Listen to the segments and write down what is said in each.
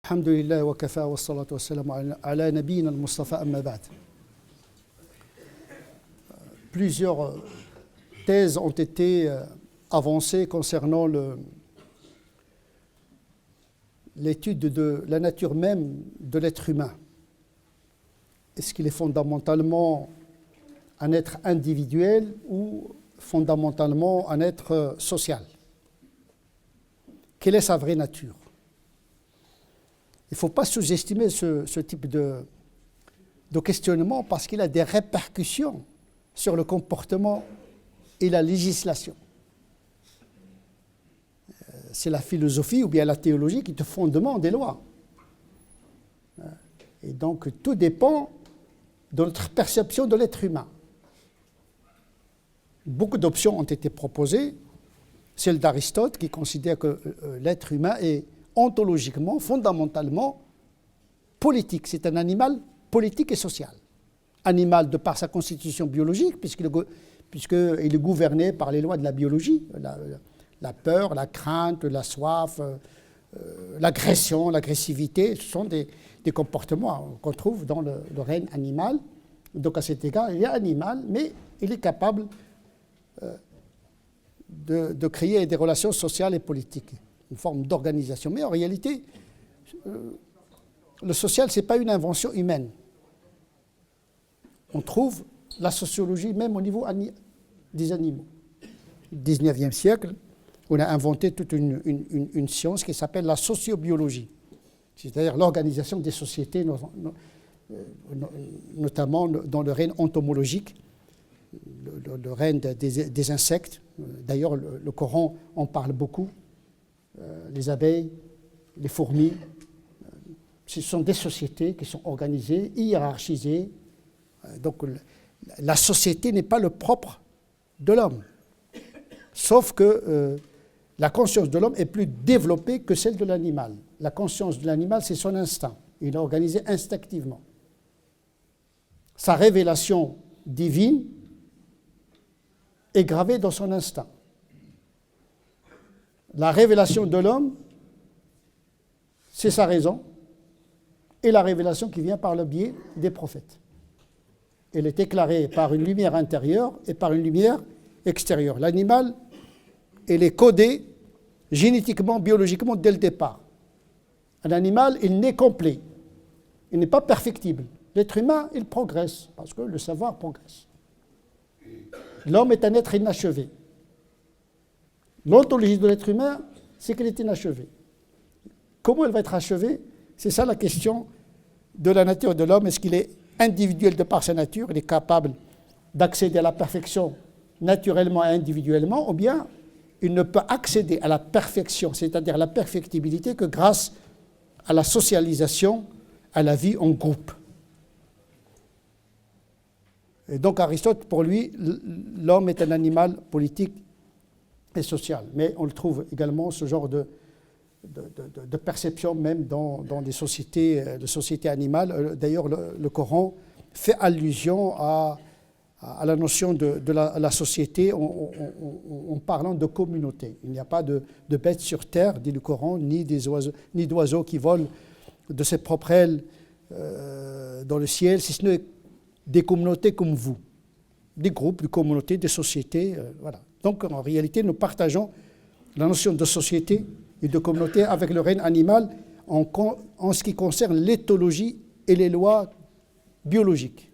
الحمد لله وكفى والصلاة والسلام على نبينا المصطفى أما بعد. Plusieurs thèses ont été avancées concernant l'étude de la nature même de l'être humain. Est-ce qu'il est fondamentalement un être individuel ou fondamentalement un être social? Quelle est sa vraie nature? Il ne faut pas sous-estimer ce type de questionnement parce qu'il a des répercussions sur le comportement et la législation. C'est la philosophie ou bien la théologie qui te fondement des lois. Et donc tout dépend de notre perception de l'être humain. Beaucoup d'options ont été proposées. Celle d'Aristote qui considère que l'être humain est ontologiquement, fondamentalement politique. C'est un animal politique et social. Animal de par sa constitution biologique, puisqu'il est gouverné par les lois de la biologie, la peur, la crainte, la soif, l'agression, l'agressivité, ce sont des comportements qu'on trouve dans le règne animal. Donc à cet égard, il est animal, mais il est capable de créer des relations sociales et politiques, une forme d'organisation. Mais en réalité, le social, ce n'est pas une invention humaine. On trouve la sociologie même au niveau des animaux. Au XIXe siècle, on a inventé toute une science qui s'appelle la sociobiologie, c'est-à-dire l'organisation des sociétés, notamment dans le règne entomologique, le règne des insectes. D'ailleurs, le Coran en parle beaucoup. Les abeilles, les fourmis, ce sont des sociétés qui sont organisées, hiérarchisées. Donc la société n'est pas le propre de l'homme. Sauf que la conscience de l'homme est plus développée que celle de l'animal. La conscience de l'animal, c'est son instinct. Il est organisé instinctivement. Sa révélation divine est gravée dans son instinct. La révélation de l'homme, c'est sa raison, et la révélation qui vient par le biais des prophètes. Elle est éclairée par une lumière intérieure et par une lumière extérieure. L'animal, il est codé génétiquement, biologiquement dès le départ. Un animal, il n'est complet, il n'est pas perfectible. L'être humain, il progresse, parce que le savoir progresse. L'homme est un être inachevé. L'ontologie de l'être humain, c'est qu'il est inachevé. Comment il va être achevé? C'est ça la question de la nature de l'homme. Est-ce qu'il est individuel de par sa nature? Il est capable d'accéder à la perfection naturellement et individuellement, ou bien il ne peut accéder à la perfection, c'est-à-dire à la perfectibilité, que grâce à la socialisation, à la vie en groupe. Et donc Aristote, pour lui, l'homme est un animal politique et social. Mais on le trouve également, ce genre de perception même dans des sociétés animales. D'ailleurs, le Coran fait allusion à la notion de la société en parlant de communauté. Il n'y a pas de bêtes sur terre, dit le Coran, ni d'oiseaux qui volent de ses propres ailes dans le ciel, si ce n'est des communautés comme vous, des groupes, des communautés, des sociétés, voilà. Donc en réalité, nous partageons la notion de société et de communauté avec le règne animal en ce qui concerne l'éthologie et les lois biologiques.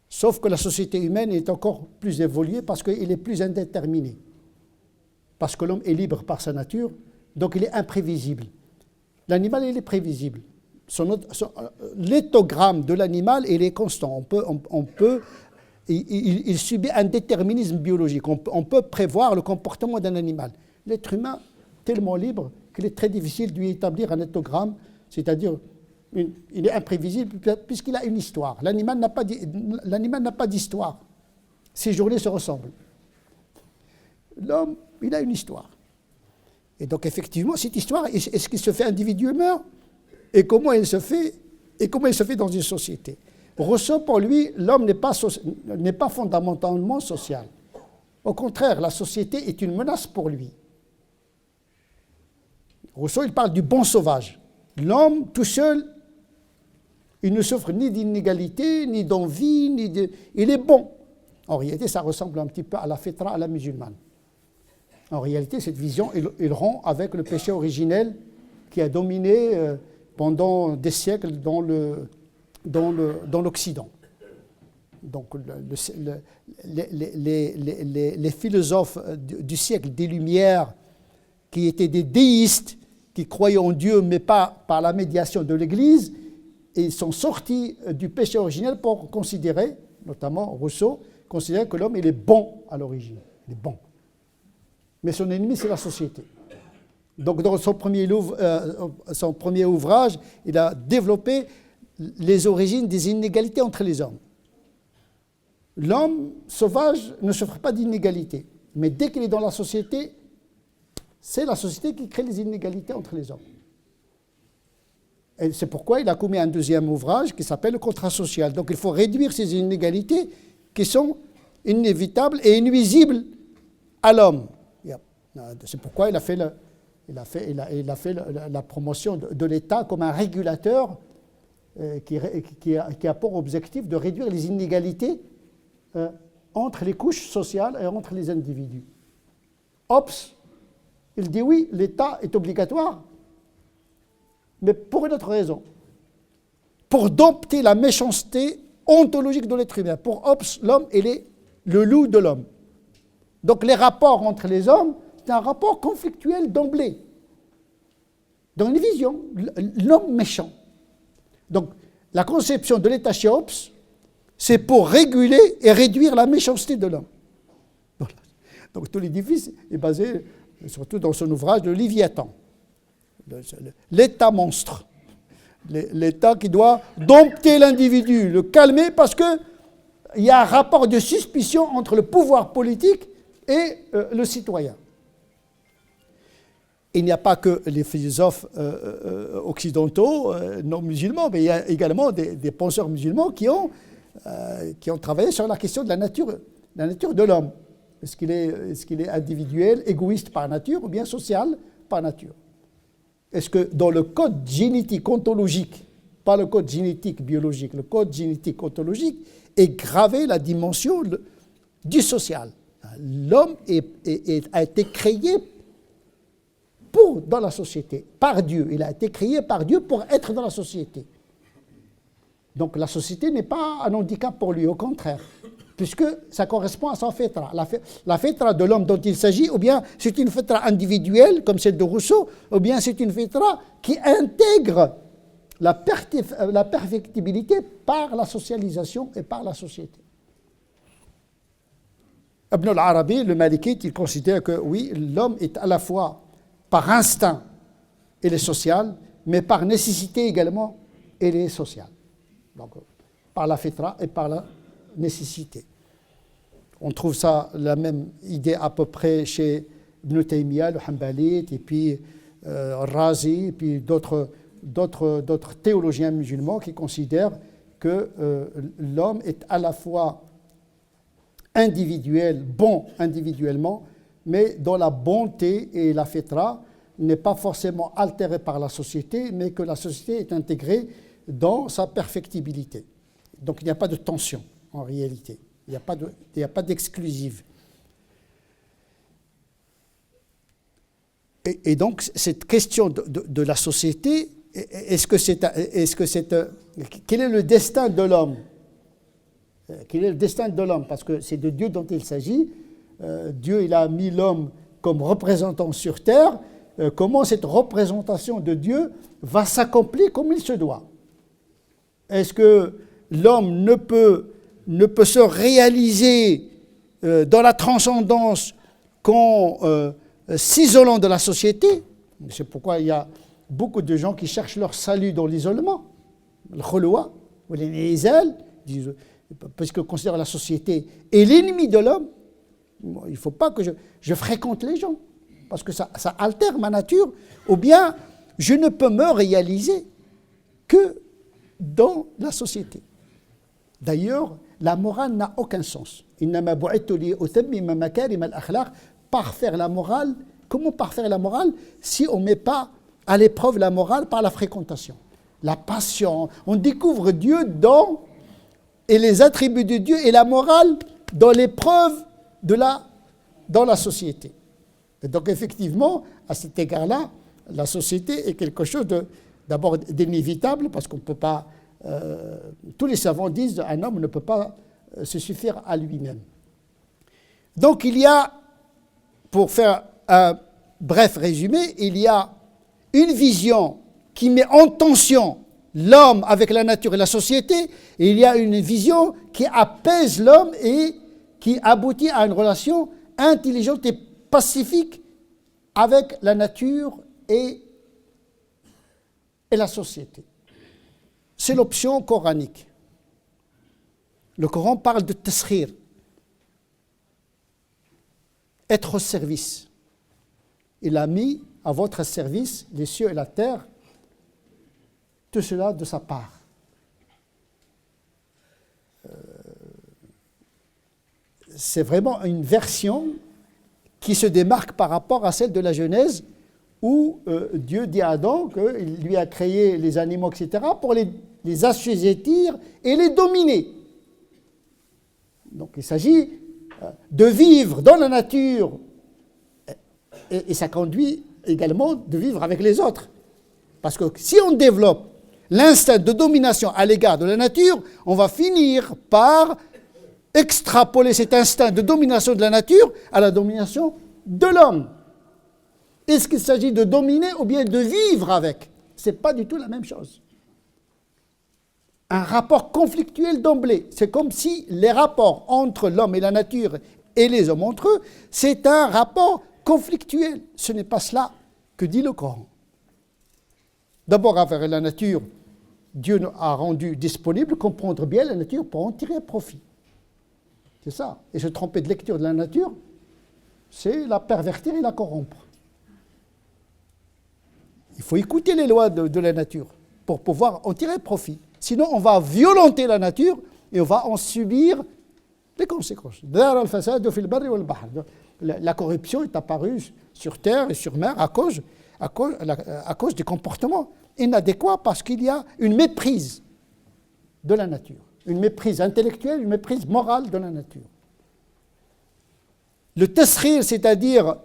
Sauf que la société humaine est encore plus évoluée parce qu'il est plus indéterminé. Parce que l'homme est libre par sa nature, donc il est imprévisible. L'animal, il est prévisible. L'éthogramme de l'animal, il est constant. Il subit un déterminisme biologique. On peut prévoir le comportement d'un animal. L'être humain, tellement libre qu'il est très difficile de lui établir un éthogramme, c'est-à-dire il est imprévisible puisqu'il a une histoire. L'animal n'a pas d'histoire. Ses journées se ressemblent. L'homme, il a une histoire. Et donc effectivement, cette histoire, est-ce qu'il se fait individuellement? Et comment il se fait dans une société? Rousseau, pour lui, l'homme n'est pas fondamentalement social. Au contraire, la société est une menace pour lui. Rousseau, il parle du bon sauvage. L'homme, tout seul, il ne souffre ni d'inégalité, ni d'envie, il est bon. En réalité, ça ressemble un petit peu à la fitra à la musulmane. En réalité, cette vision, il rompt avec le péché originel qui a dominé pendant des siècles dans l'Occident. Donc, les philosophes du siècle des Lumières, qui étaient des déistes, qui croyaient en Dieu, mais pas par la médiation de l'Église, ils sont sortis du péché originel pour considérer, notamment Rousseau, considérer que l'homme, il est bon à l'origine. Il est bon. Mais son ennemi, c'est la société. Donc, dans son premier ouvrage, il a développé les origines des inégalités entre les hommes. L'homme sauvage ne souffre pas d'inégalités. Mais dès qu'il est dans la société, c'est la société qui crée les inégalités entre les hommes. Et c'est pourquoi il a commis un deuxième ouvrage qui s'appelle le contrat social. Donc il faut réduire ces inégalités qui sont inévitables et nuisibles à l'homme. C'est pourquoi il a fait la promotion de l'État comme un régulateur qui a pour objectif de réduire les inégalités entre les couches sociales et entre les individus. Hobbes, il dit oui, l'État est obligatoire, mais pour une autre raison. Pour dompter la méchanceté ontologique de l'être humain. Pour Hobbes, l'homme, il est le loup de l'homme. Donc les rapports entre les hommes, c'est un rapport conflictuel d'emblée. Dans une vision, l'homme méchant. Donc la conception de l'État chez Hobbes, c'est pour réguler et réduire la méchanceté de l'homme. Voilà. Donc tout l'édifice est basé, surtout dans son ouvrage, de Léviathan. L'État monstre. L'État qui doit dompter l'individu, le calmer, parce qu'il y a un rapport de suspicion entre le pouvoir politique et le citoyen. Il n'y a pas que les philosophes occidentaux, non musulmans, mais il y a également des penseurs musulmans qui ont travaillé sur la question de la nature de l'homme. Est-ce qu'il est individuel, égoïste par nature, ou bien social par nature? Est-ce que dans le code génétique ontologique, pas le code génétique biologique, le code génétique ontologique est gravé la dimension du social? L'homme a été créé dans la société, par Dieu. Il a été créé par Dieu pour être dans la société. Donc la société n'est pas un handicap pour lui, au contraire, puisque ça correspond à son fitra. La fitra de l'homme dont il s'agit, ou bien c'est une fitra individuelle, comme celle de Rousseau, ou bien c'est une fitra qui intègre la perfectibilité par la socialisation et par la société. Ibn al-Arabi, le malikite, il considère que oui, l'homme est à la fois par instinct, il est social, mais par nécessité également, il est social. Donc, par la fitra et par la nécessité. On trouve ça, la même idée à peu près chez Ibn Taymiyyah, le Hanbalite, et puis Razi, et puis d'autres théologiens musulmans qui considèrent que l'homme est à la fois individuel, bon individuellement, mais dont la bonté et la fitra n'est pas forcément altérée par la société, mais que la société est intégrée dans sa perfectibilité. Donc il n'y a pas de tension en réalité, il n'y a pas d'exclusive. Et donc cette question de la société, quel est le destin de l'homme? Quel est le destin de l'homme? Parce que c'est de Dieu dont il s'agit. Dieu, il a mis l'homme comme représentant sur terre. Comment cette représentation de Dieu va s'accomplir comme il se doit? Est-ce que l'homme ne peut se réaliser dans la transcendance qu'en s'isolant de la société? C'est pourquoi il y a beaucoup de gens qui cherchent leur salut dans l'isolement. Le kholoua, ou les nizal, parce qu'ils considèrent la société est l'ennemi de l'homme. Il ne faut pas que je fréquente les gens, parce que ça altère ma nature, ou bien je ne peux me réaliser que dans la société. D'ailleurs, la morale n'a aucun sens. Parfaire la morale, comment parfaire la morale si on ne met pas à l'épreuve la morale par la fréquentation. La passion, on découvre Dieu et les attributs de Dieu et la morale dans l'épreuve dans la société. Et donc effectivement, à cet égard-là, la société est quelque chose d'abord d'inévitable, parce qu'on ne peut pas, tous les savants disent qu'un homme ne peut pas se suffire à lui-même. Donc il y a, pour faire un bref résumé, il y a une vision qui met en tension l'homme avec la nature et la société, et il y a une vision qui apaise l'homme et qui aboutit à une relation intelligente et pacifique avec la nature et la société. C'est l'option coranique. Le Coran parle de taskhir, être au service. Il a mis à votre service les cieux et la terre, tout cela de sa part. C'est vraiment une version qui se démarque par rapport à celle de la Genèse, où Dieu dit à Adam qu'il lui a créé les animaux, etc., pour les assujettir et les dominer. Donc il s'agit de vivre dans la nature, et ça conduit également de vivre avec les autres. Parce que si on développe l'instinct de domination à l'égard de la nature, on va finir par extrapoler cet instinct de domination de la nature à la domination de l'homme. Est-ce qu'il s'agit de dominer ou bien de vivre avec? Ce n'est pas du tout la même chose. Un rapport conflictuel d'emblée. C'est comme si les rapports entre l'homme et la nature et les hommes entre eux, c'est un rapport conflictuel. Ce n'est pas cela que dit le Coran. D'abord, avec la nature, Dieu a rendu disponible comprendre bien la nature pour en tirer profit. C'est ça. Et se tromper de lecture de la nature, c'est la pervertir et la corrompre. Il faut écouter les lois de la nature pour pouvoir en tirer profit. Sinon, on va violenter la nature et on va en subir les conséquences. La corruption est apparue sur terre et sur mer à cause des comportements inadéquats, parce qu'il y a une méprise de la nature, une méprise intellectuelle, une méprise morale de la nature. Le taskhir, c'est-à-dire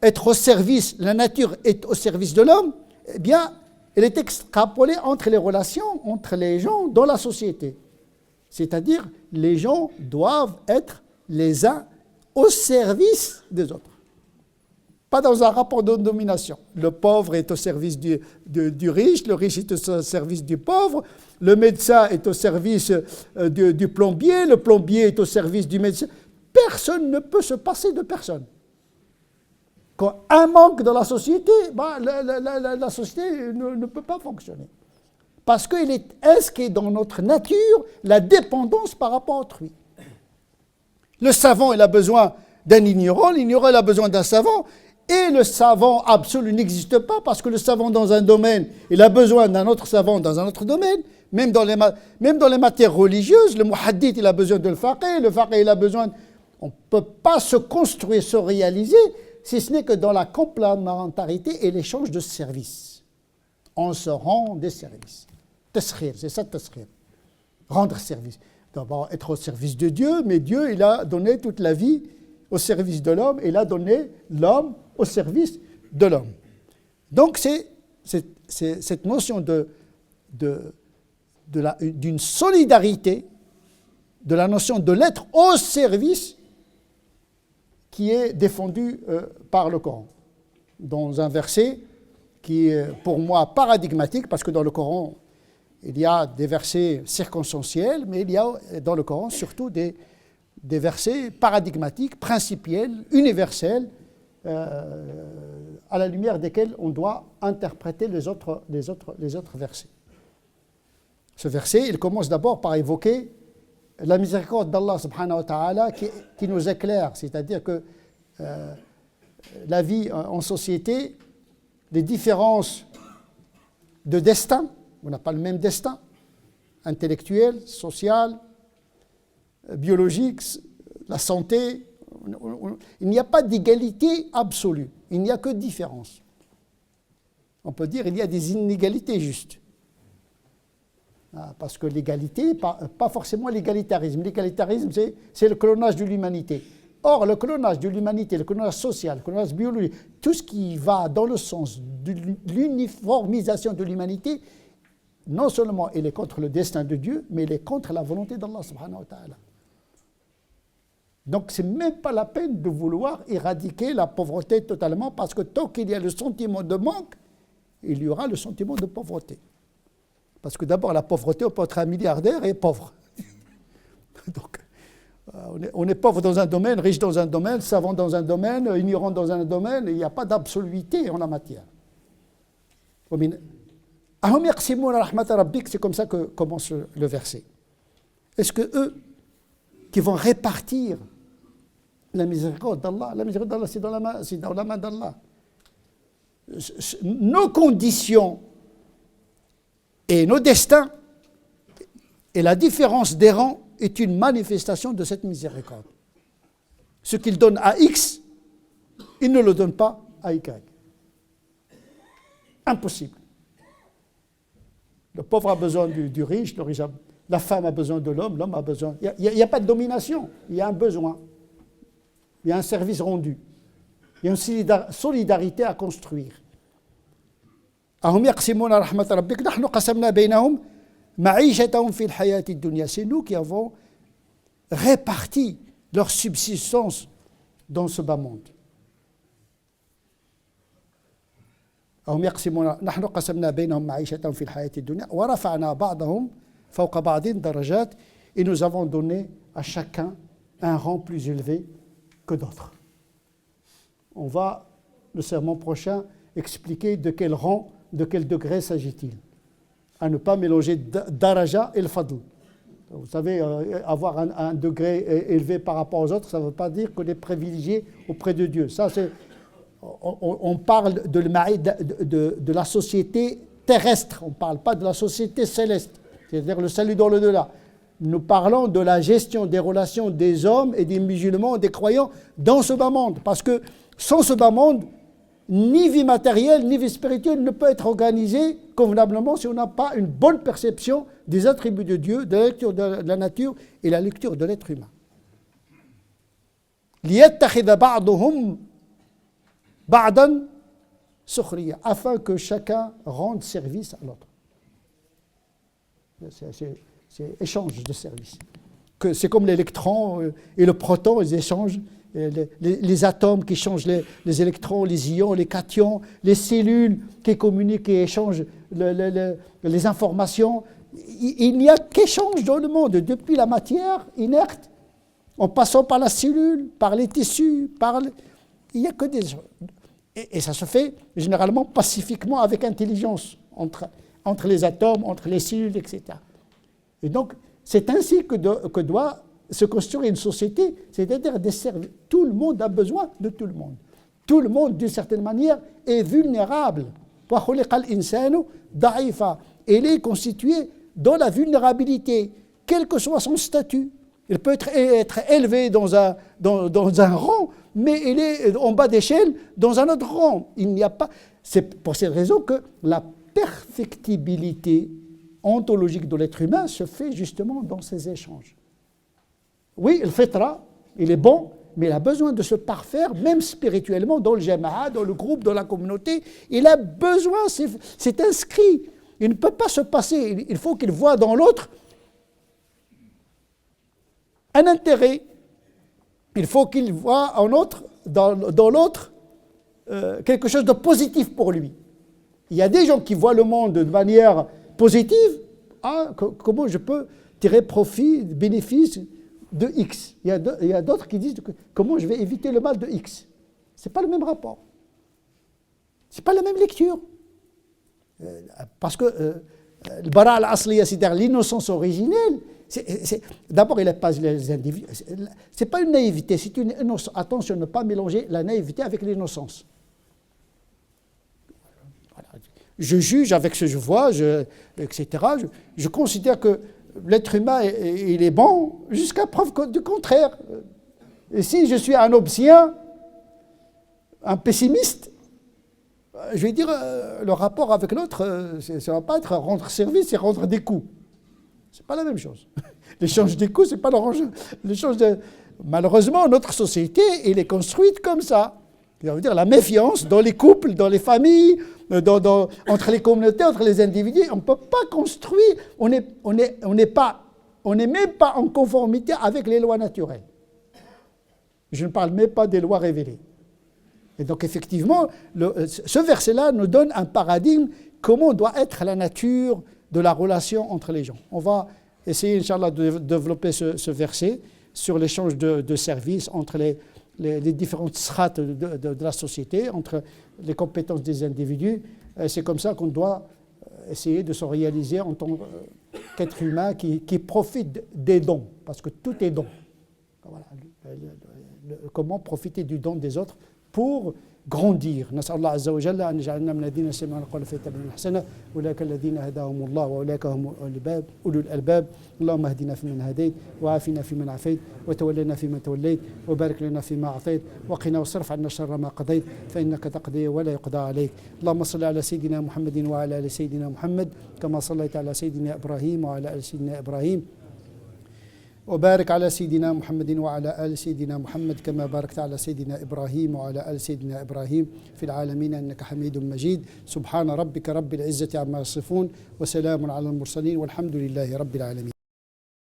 être au service, la nature est au service de l'homme, eh bien, elle est extrapolée entre les relations, entre les gens dans la société. C'est-à-dire, les gens doivent être les uns au service des autres. Pas dans un rapport de domination. Le pauvre est au service du riche, le riche est au service du pauvre, le médecin est au service du plombier, le plombier est au service du médecin. Personne ne peut se passer de personne. Quand un manque dans la société, la société ne peut pas fonctionner. Parce qu'il est inscrit dans notre nature la dépendance par rapport à autrui. Le savant, il a besoin d'un ignorant, l'ignorant, il a besoin d'un savant, et le savant absolu n'existe pas, parce que le savant dans un domaine, il a besoin d'un autre savant dans un autre domaine. Même dans les matières religieuses, le muhaddith, il a besoin de le faqih, il a besoin... On ne peut pas se construire, se réaliser, si ce n'est que dans la complémentarité et l'échange de services. On se rend des services. Taskhir, c'est ça taskhir. Rendre service. D'abord, être au service de Dieu, mais Dieu, il a donné toute la vie au service de l'homme, et il a donné l'homme au service de l'homme. Donc, c'est cette notion d'une solidarité, de la notion de l'être au service qui est défendue par le Coran. Dans un verset qui est pour moi paradigmatique, parce que dans le Coran, il y a des versets circonstanciels, mais il y a dans le Coran surtout des versets paradigmatiques, principiels, universels, à la lumière desquels on doit interpréter les autres versets. Ce verset, il commence d'abord par évoquer la miséricorde d'Allah subhanahu wa ta'ala qui nous éclaire, c'est-à-dire que la vie en société, les différences de destin, on n'a pas le même destin, intellectuel, social, biologique, la santé, il n'y a pas d'égalité absolue, il n'y a que différence. On peut dire qu'il y a des inégalités justes. Parce que l'égalité, pas forcément l'égalitarisme. L'égalitarisme, c'est le clonage de l'humanité. Or, le clonage de l'humanité, le clonage social, le clonage biologique, tout ce qui va dans le sens de l'uniformisation de l'humanité, non seulement il est contre le destin de Dieu, mais il est contre la volonté d'Allah subhanahu wa ta'ala. Donc, ce n'est même pas la peine de vouloir éradiquer la pauvreté totalement, parce que tant qu'il y a le sentiment de manque, il y aura le sentiment de pauvreté. Parce que d'abord, la pauvreté, on peut être un milliardaire et pauvre. Donc, on est pauvre dans un domaine, riche dans un domaine, savant dans un domaine, ignorant dans un domaine, il n'y a pas d'absoluité en la matière. C'est comme ça que commence le verset. Est-ce que eux, qui vont répartir la miséricorde d'Allah, c'est dans la main d'Allah. Nos conditions et nos destins et la différence des rangs est une manifestation de cette miséricorde. Ce qu'il donne à X, il ne le donne pas à Y. Impossible. Le pauvre a besoin du riche, la femme a besoin de l'homme a besoin... Il n'y a pas de domination, il y a un besoin. Il y a un service rendu. Il y a une solidarité à construire. C'est nous qui avons réparti leur subsistance dans ce bas monde. نحن قسمنا بينهم معيشتهم في الحياة الدنيا ورفعنا بعضهم فوق بعض درجات et nous avons donné à chacun un rang plus élevé que d'autres. On va, le sermon prochain, expliquer de quel rang, de quel degré s'agit-il. À ne pas mélanger daraja et le fadl. Vous savez, avoir un degré élevé par rapport aux autres, ça ne veut pas dire qu'on est privilégié auprès de Dieu. Ça, on parle de la société terrestre, on ne parle pas de la société céleste, c'est-à-dire le salut dans le-delà. Nous parlons de la gestion des relations des hommes et des musulmans, des croyants dans ce bas monde. Parce que sans ce bas monde, ni vie matérielle, ni vie spirituelle ne peut être organisée convenablement si on n'a pas une bonne perception des attributs de Dieu, de la lecture de la nature et la lecture de l'être humain. لِيَتَّخِذَ بَعْضُهُمْ بَعْضًا سُخْرِيًّا, afin que chacun rende service à l'autre. C'est échange de service. C'est comme l'électron et le proton, ils échangent. Les atomes qui changent les électrons, les ions, les cations, les cellules qui communiquent et échangent les informations. Il n'y a qu'échange dans le monde, depuis la matière inerte, en passant par la cellule, par les tissus, il n'y a que des... Et ça se fait généralement pacifiquement, avec intelligence, entre les atomes, entre les cellules, etc. Et donc, c'est ainsi que doit se construire une société, c'est-à-dire tout le monde a besoin de tout le monde. Tout le monde, d'une certaine manière, est vulnérable. Il est constitué dans la vulnérabilité, quel que soit son statut. Il peut être élevé dans un rang, mais il est en bas d'échelle dans un autre rang. Il n'y a pas... C'est pour cette raison que la perfectibilité ontologique de l'être humain se fait justement dans ces échanges. Oui, le fitra, il est bon, mais il a besoin de se parfaire, même spirituellement, dans le jama'a, dans le groupe, dans la communauté. Il a besoin, c'est inscrit. Il ne peut pas se passer. Il faut qu'il voie dans l'autre un intérêt. Il faut qu'il voie dans l'autre quelque chose de positif pour lui. Il y a des gens qui voient le monde de manière positive. Comment je peux tirer profit, bénéfice de X. Il y a d'autres qui disent comment je vais éviter le mal de X. Ce n'est pas le même rapport. Ce n'est pas la même lecture. Parce que le bara al-asliya, c'est-à-dire l'innocence originelle, d'abord, il n'est pas les individus. Ce n'est pas une naïveté, c'est une innocence. Attention, ne pas mélanger la naïveté avec l'innocence. Voilà. Je juge avec ce que je vois, etc. Je considère que l'être humain, il est bon jusqu'à preuve du contraire. Et si je suis un obscien, un pessimiste, Je vais dire, le rapport avec l'autre, ça ne va pas être rendre service, c'est rendre des coups. Ce n'est pas la même chose. L'échange des coups, ce n'est pas l'échange de... Malheureusement, notre société, elle est construite comme ça. Ça veut dire la méfiance dans les couples, dans les familles, entre les communautés, entre les individus. On ne peut pas construire, on n'est même pas en conformité avec les lois naturelles. Je ne parle même pas des lois révélées. Et donc effectivement, ce verset-là nous donne un paradigme, comment doit être la nature de la relation entre les gens. On va essayer, Inch'Allah, de développer ce verset sur l'échange de services entre les différentes strates de la société, entre les compétences des individus. C'est comme ça qu'on doit essayer de se réaliser en tant qu'être humain qui profite des dons, parce que tout est don. Voilà. Comment profiter du don des autres pour grandir. نسأل الله عز وجل أن يجعلنا من الذين يستمعون القول فيتبعون أحسنه أولئك الذين هداهم الله وأولئك هم أولو الألباب اللهم اهدنا فيمن هديت وعافنا فيمن عافيت وتولنا فيمن توليت وبارك لنا فيما أعطيت وقنا واصرف عنا شر ما قضيت فإنك تقضي ولا يقضى عليك اللهم صل على سيدنا محمد وعلى آل سيدنا محمد كما صليت على سيدنا إبراهيم وعلى آل سيدنا إبراهيم وبارك على سيدنا محمد وعلى آل سيدنا محمد كما باركت على سيدنا إبراهيم وعلى آل سيدنا إبراهيم في العالمين إنك حميد مجيد سبحان ربك رب العزة عما يصفون وسلام على المرسلين والحمد لله رب العالمين.